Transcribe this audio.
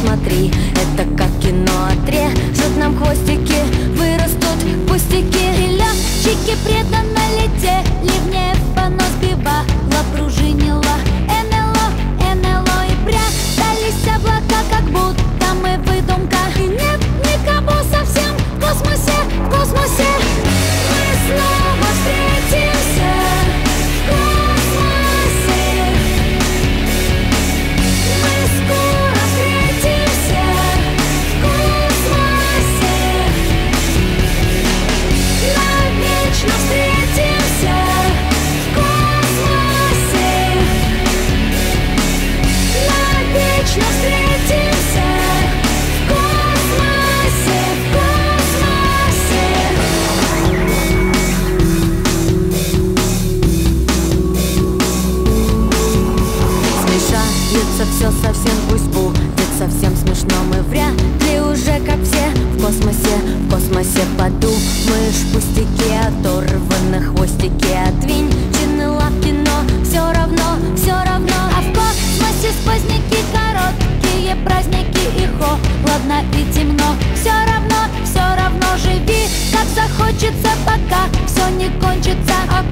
посмотри, это как кино отрежут нам хвостики, вырастут пустяки. И летчики преданно летели в небо, но сбивала, пружинила НЛО и прятались облака, как будто мы выдумка. И нет никого совсем в космосе, в космосе. Мы снова встретимся в космосе. Мы скоро встретимся в космосе. Навечно встретимся в космосе. Навечно встретимся в космосе, в космосе. Смешается все совсем, пусть будет совсем смешно. Мы вряд ли уже как все в космосе подумаешь пустяки, оторваны хвостики, отвинчены лапки, но все равно. А в космосе сквозняки, короткие праздники и холодно и темно. Все равно живи, как захочется, пока все не кончится. А